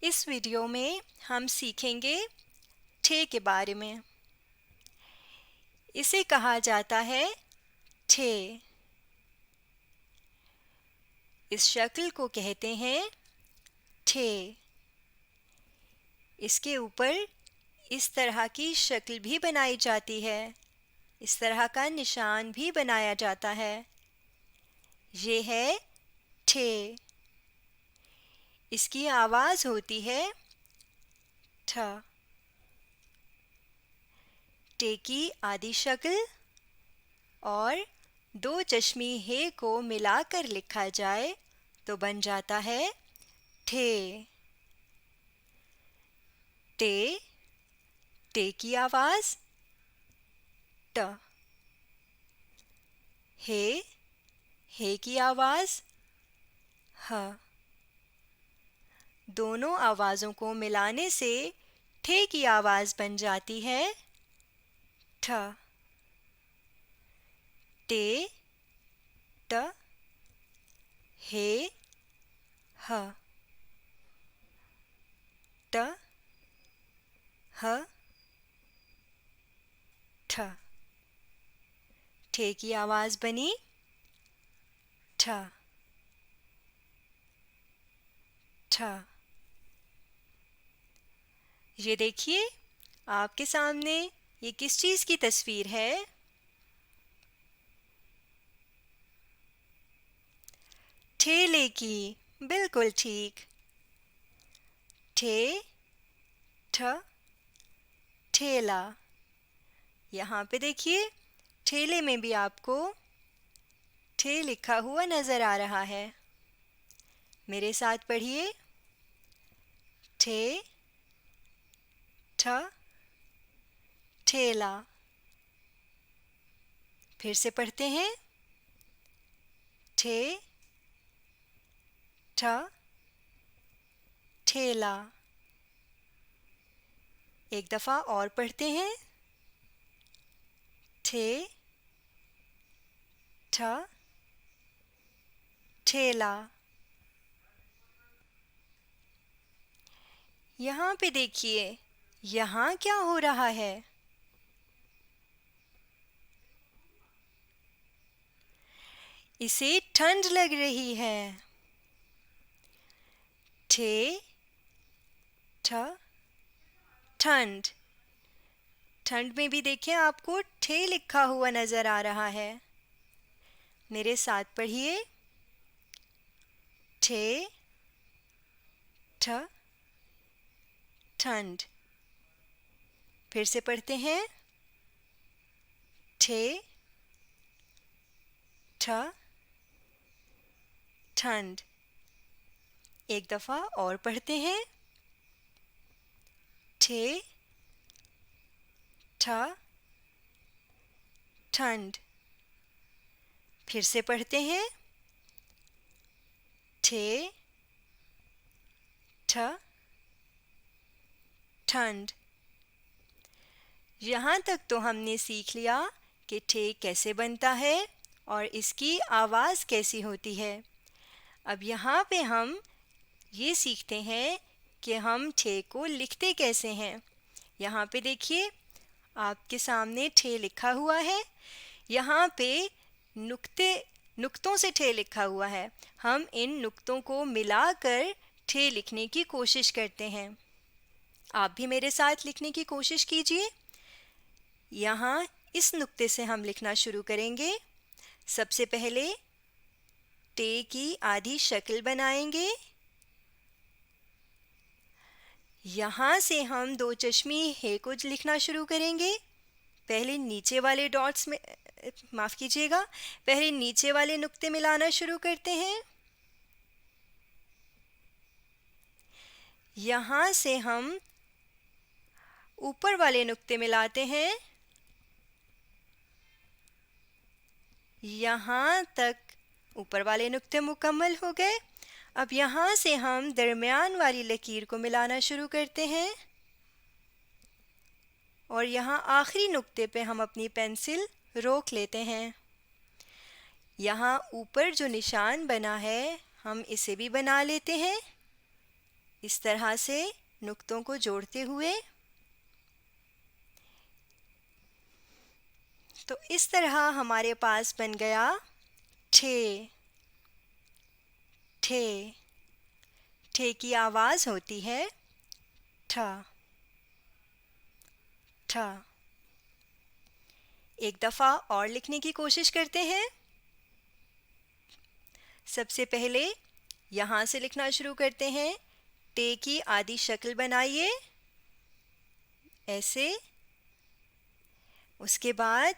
इस वीडियो में हम सीखेंगे ठे के बारे में। इसे कहा जाता है ठे। इस शक्ल को कहते हैं ठे। इसके ऊपर इस तरह की शक्ल भी बनाई जाती है, इस तरह का निशान भी बनाया जाता है। ये है ठे। इसकी आवाज़ होती है ठ। टे की आधी शक्ल और दो चश्मी हे को मिलाकर लिखा जाए तो बन जाता है ठे। टे, टे की आवाज़ ट। हे की आवाज़ ह। दोनों आवाज़ों को मिलाने से ठे की आवाज़ बन जाती है ठ। टे, ट, हे, ह। ट, ह, ठ। ठे की आवाज़ बनी ठ। ठ। ये देखिए आपके सामने ये किस चीज़ की तस्वीर है? ठेले की। बिल्कुल ठीक। ठे, ठ, ठेला। यहाँ पे देखिए ठेले में भी आपको ठे लिखा हुआ नज़र आ रहा है। मेरे साथ पढ़िए ठे, ठ, ठेला। फिर से पढ़ते हैं ठे, ठ, ठेला। एक दफ़ा और पढ़ते हैं ठे, ठ, ठेला। यहाँ पे देखिए यहाँ क्या हो रहा है? इसे ठंड लग रही है। ठे, ठ, ठंड। ठंड में भी देखिए आपको ठे लिखा हुआ नज़र आ रहा है। मेरे साथ पढ़िए ठे, ठ, ठंड। फिर से पढ़ते हैं ठे, ठ, ठंड। एक दफ़ा और पढ़ते हैं ठे, ठ, ठंड। फिर से पढ़ते हैं ठे, ठ, ठंड। यहाँ तक तो हमने सीख लिया कि ठे कैसे बनता है और इसकी आवाज़ कैसी होती है। अब यहाँ पे हम ये सीखते हैं कि हम ठे को लिखते कैसे हैं। यहाँ पे देखिए आपके सामने ठे लिखा हुआ है। यहाँ पे नुक्तों से ठे लिखा हुआ है। हम इन नुक्तों को मिलाकर ठे लिखने की कोशिश करते हैं। आप भी मेरे साथ लिखने की कोशिश कीजिए। यहाँ इस नुक्ते से हम लिखना शुरू करेंगे। सबसे पहले टे की आधी शक्ल बनाएंगे। यहाँ से हम दो चश्मी हे को लिखना शुरू करेंगे। पहले नीचे वाले डॉट्स में माफ़ कीजिएगा, पहले नीचे वाले नुक्ते मिलाना शुरू करते हैं। यहाँ से हम ऊपर वाले नुक्ते मिलाते हैं। यहाँ तक ऊपर वाले नुक्ते मुकम्मल हो गए। अब यहाँ से हम दरमियान वाली लकीर को मिलाना शुरू करते हैं और यहाँ आखिरी नुक्ते पे हम अपनी पेंसिल रोक लेते हैं। यहाँ ऊपर जो निशान बना है हम इसे भी बना लेते हैं। इस तरह से नुक्तों को जोड़ते हुए। तो इस तरह हमारे पास बन गया ठे। ठे ठे की आवाज़ होती है ठ। ठ। एक दफ़ा और लिखने की कोशिश करते हैं। सबसे पहले यहाँ से लिखना शुरू करते हैं। टे की आधी शक्ल बनाइए ऐसे। उसके बाद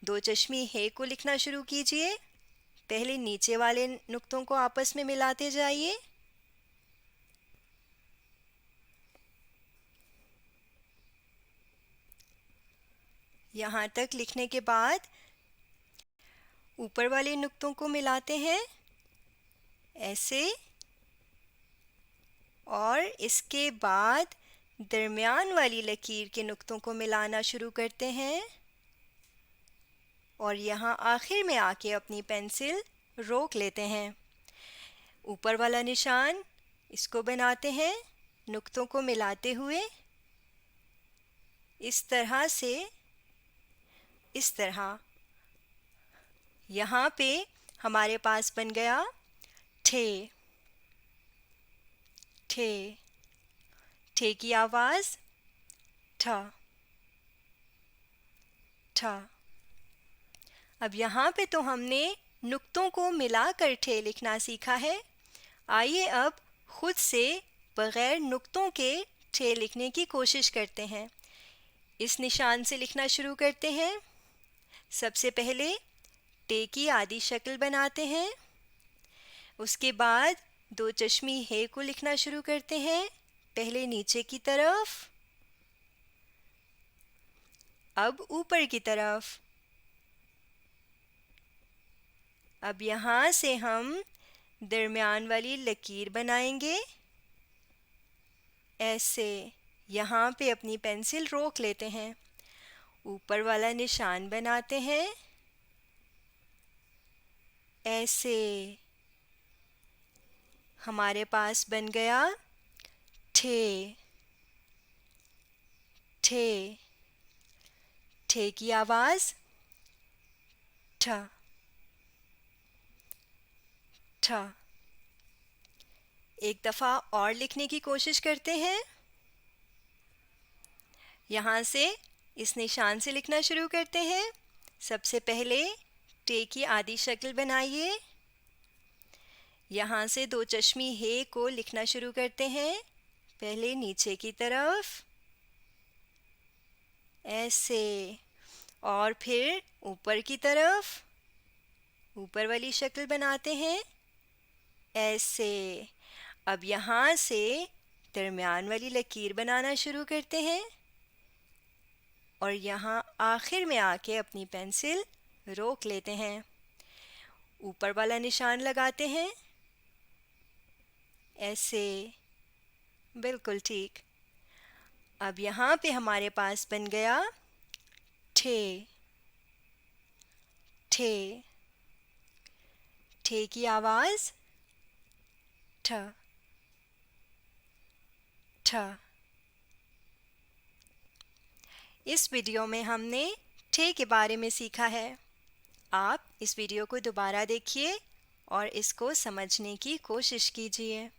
दो चश्मी हे को लिखना शुरू कीजिए। पहले नीचे वाले नुक्तों को आपस में मिलाते जाइए। यहाँ तक लिखने के बाद ऊपर वाले नुक्तों को मिलाते हैं ऐसे, और इसके बाद दरमियान वाली लकीर के नुक्तों को मिलाना शुरू करते हैं, और यहाँ आखिर में आके अपनी पेंसिल रोक लेते हैं। ऊपर वाला निशान इसको बनाते हैं नुक्तों को मिलाते हुए इस तरह से। इस तरह यहाँ पे हमारे पास बन गया ठे। ठे। ठे की आवाज़ ठ। ठ। अब यहाँ पे तो हमने नुक्तों को मिलाकर ठे लिखना सीखा है। आइए अब खुद से बग़ैर नुक्तों के ठे लिखने की कोशिश करते हैं। इस निशान से लिखना शुरू करते हैं। सबसे पहले टे की आधी शक्ल बनाते हैं। उसके बाद दो चश्मी हे को लिखना शुरू करते हैं, पहले नीचे की तरफ, अब ऊपर की तरफ। अब यहाँ से हम दरमियान वाली लकीर बनाएंगे ऐसे। यहाँ पे अपनी पेंसिल रोक लेते हैं, ऊपर वाला निशान बनाते हैं ऐसे। हमारे पास बन गया ठे। ठे। ठे की आवाज़ ठ। ठ। एक दफ़ा और लिखने की कोशिश करते हैं। यहाँ से इस निशान से लिखना शुरू करते हैं। सबसे पहले टे की आधी शक्ल बनाइए। यहाँ से दो चश्मी हे को लिखना शुरू करते हैं, पहले नीचे की तरफ ऐसे, और फिर ऊपर की तरफ, ऊपर वाली शक्ल बनाते हैं ऐसे। अब यहाँ से दरमियान वाली लकीर बनाना शुरू करते हैं, और यहाँ आखिर में आके अपनी पेंसिल रोक लेते हैं, ऊपर वाला निशान लगाते हैं ऐसे। बिल्कुल ठीक। अब यहाँ पे हमारे पास बन गया ठे। ठे। ठे की आवाज़ ठ। ठ। इस वीडियो में हमने ठे के बारे में सीखा है। आप इस वीडियो को दोबारा देखिए और इसको समझने की कोशिश कीजिए।